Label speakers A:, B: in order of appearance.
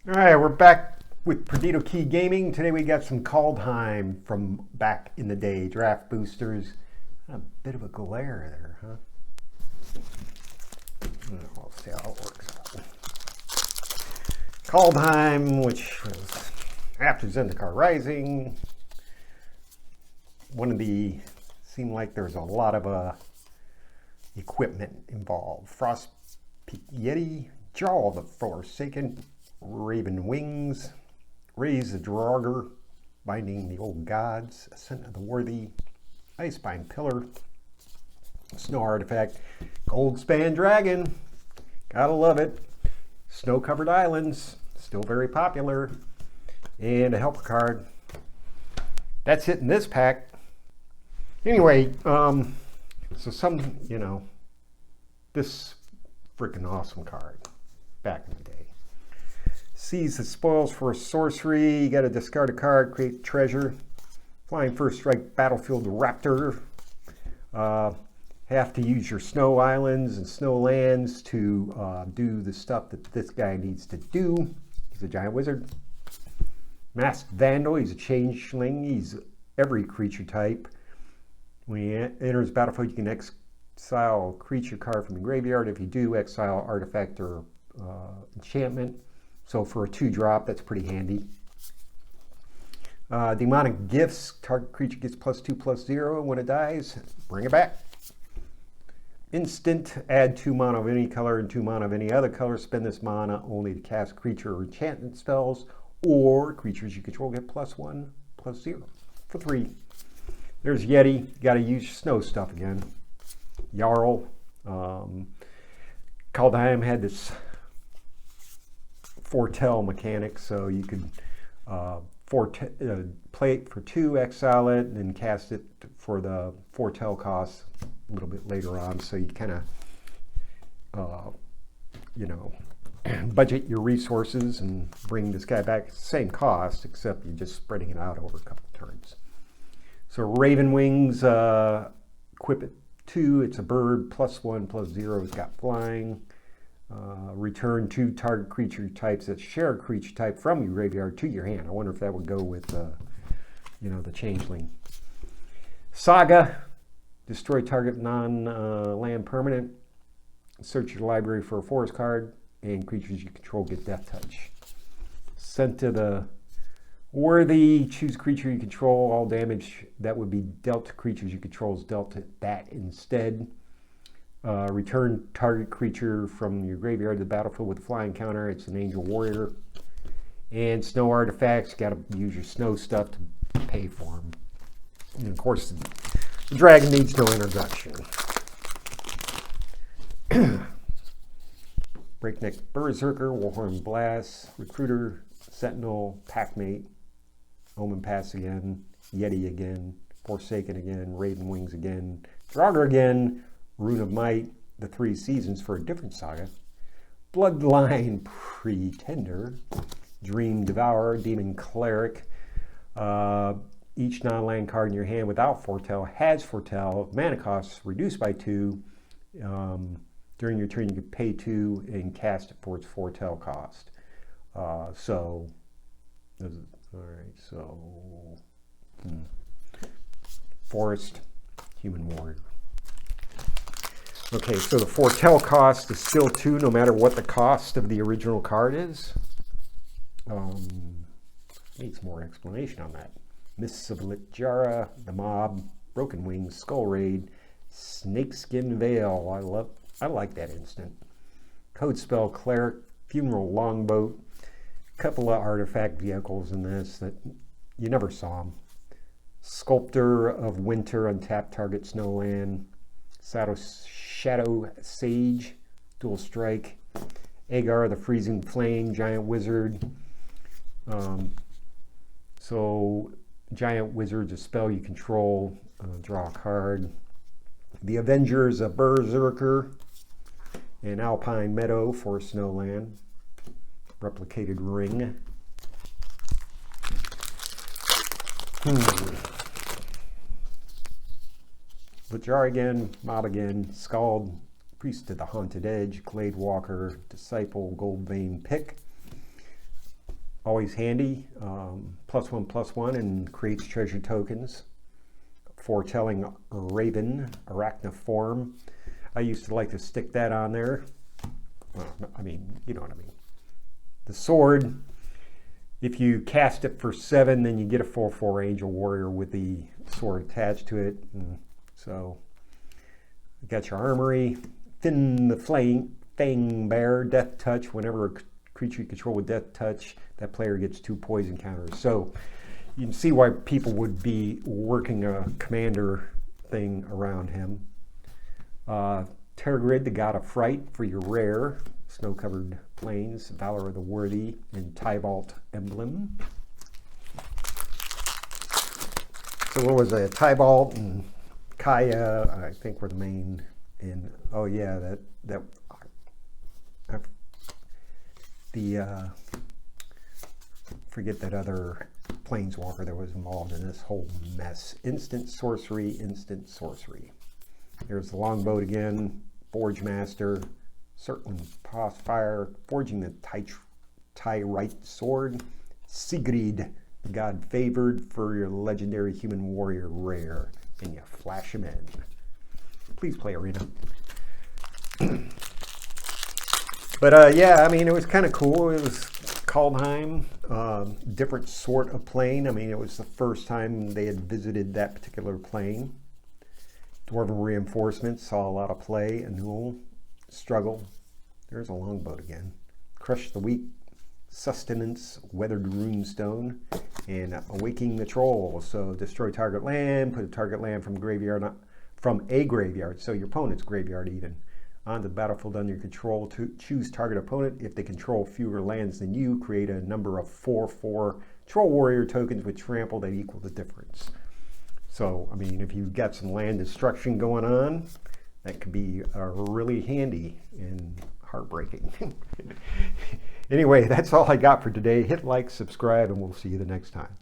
A: All right, we're back with Perdido Key Gaming. Today we got some Kaldheim from back in the day, draft boosters. A bit of a glare there, huh? We'll see how it works out. Kaldheim, which was after Zendikar Rising. Seemed like there's a lot of equipment involved. Frost Peak Yeti, Jaw the Forsaken, Raven Wings, Raise the Draugr, Binding the Old Gods, Ascent of the Worthy, Icebind Pillar, Snow Artifact, Goldspan Dragon, gotta love it, Snow-Covered Islands, still very popular, and a helper card. That's it in this pack. Anyway, this freaking awesome card back in the day. Seize the spoils for a sorcery. You got to discard a card, create treasure. Flying first strike, battlefield raptor. Have to use your snow islands and snow lands to do the stuff that this guy needs to do. He's a giant wizard. Masked Vandal. He's a changeling. He's every creature type. When he enters battlefield, you can exile a creature card from the graveyard. If you do, exile artifact or enchantment. So for a 2-drop, that's pretty handy. Demonic Gifts. Target creature gets +2/+0 when it dies. Bring it back. Instant. Add 2 mana of any color and 2 mana of any other color. Spend this mana only to cast creature or enchantment spells, or creatures you control get +1/+0 for 3. There's Yeti. You got to use snow stuff again. Jarl. Kaldheim had this foretell mechanic, so you could play it for 2, exile it, and then cast it for the foretell cost a little bit later on. So you kind of, budget your resources and bring this guy back. Same cost, except you're just spreading it out over a couple of turns. So Raven Wings, equip it 2. It's a bird, +1/+0. It's got flying. Return 2 target creature types that share a creature type from your graveyard to your hand. I wonder if that would go with, the changeling. Saga, destroy target non-land permanent. Search your library for a forest card, and creatures you control get death touch. Scent of the Worthy, choose creature you control. All damage that would be dealt to creatures you control is dealt to that instead. Return target creature from your graveyard to the battlefield with a flying counter. It's an angel warrior. And snow artifacts, got to use your snow stuff to pay for them. And of course, the dragon needs no introduction. Breakneck Berserker, Warhorn Blast, Recruiter, Sentinel, Packmate, Omen Pass again, Yeti again, Forsaken again, Raven Wings again, Draugr again, Rune of Might, the 3 seasons for a different saga, Bloodline Pretender, Dream Devourer, Demon Cleric. Each non-land card in your hand without foretell has foretell. Mana costs reduced by 2. During your turn, you can pay 2 and cast it for its foretell cost. Forest, Human Warrior. Okay, so the foretell cost is still 2, no matter what the cost of the original card is. Needs more explanation on that. Mists of Litjara, the Mob, Broken Wings, Skull Raid, Snakeskin Veil. I like that instant. Code Spell Cleric, Funeral Longboat. A couple of artifact vehicles in this that you never saw them. Sculptor of Winter, untap target snowland. Shadow Sage, dual strike. Agar the Freezing Flame, giant wizard. So giant wizard's a spell you control. Draw a card. The Avenger is a Berserker. An Alpine Meadow for Snowland. Replicated Ring. Lajar again, Mob again, Scald, Priest of the Haunted Edge, Glade Walker, Disciple, Gold Vein Pick. always handy. +1/+1 and creates treasure tokens. Foretelling Raven, Arachniform. I used to like to stick that on there. Well, I mean, you know what I mean. The sword, if you cast it for 7, then you get a 4/4 Angel Warrior with the sword attached to it. And so, you got your armory. Finn the Fang Bear, Death Touch. Whenever a creature you control with Death Touch, that player gets 2 poison counters. So, you can see why people would be working a commander thing around him. Terragrid, the God of Fright, for your rare. Snow-covered plains, Valor of the Worthy, and Tybalt emblem. So what was it? Tybalt and Kaya, I think, were the main. And oh yeah, forget that other planeswalker that was involved in this whole mess. Instant sorcery. Here's the longboat again. Forge Master. Circling Fire, forging the Tyrite sword. Sigrid, the God favored, for your legendary human warrior rare, and you flash him in. Please play Arena. But yeah, I mean, it was kind of cool. It was Kaldheim, different sort of plane. I mean, it was the first time they had visited that particular plane. Dwarven Reinforcements saw a lot of play. Annual. Struggle. There's a longboat again. Crush the Weak. Sustenance. Weathered Runestone. And Awaking the Troll. So destroy target land. Put a target land from a graveyard. So your opponent's graveyard even. On the battlefield under your control. To choose target opponent. If they control fewer lands than you, create a number of 4/4 Troll Warrior tokens with trample that equal the difference. So, I mean, if you've got some land destruction going on, that could be really handy and heartbreaking. Anyway, that's all I got for today. Hit like, subscribe, and we'll see you the next time.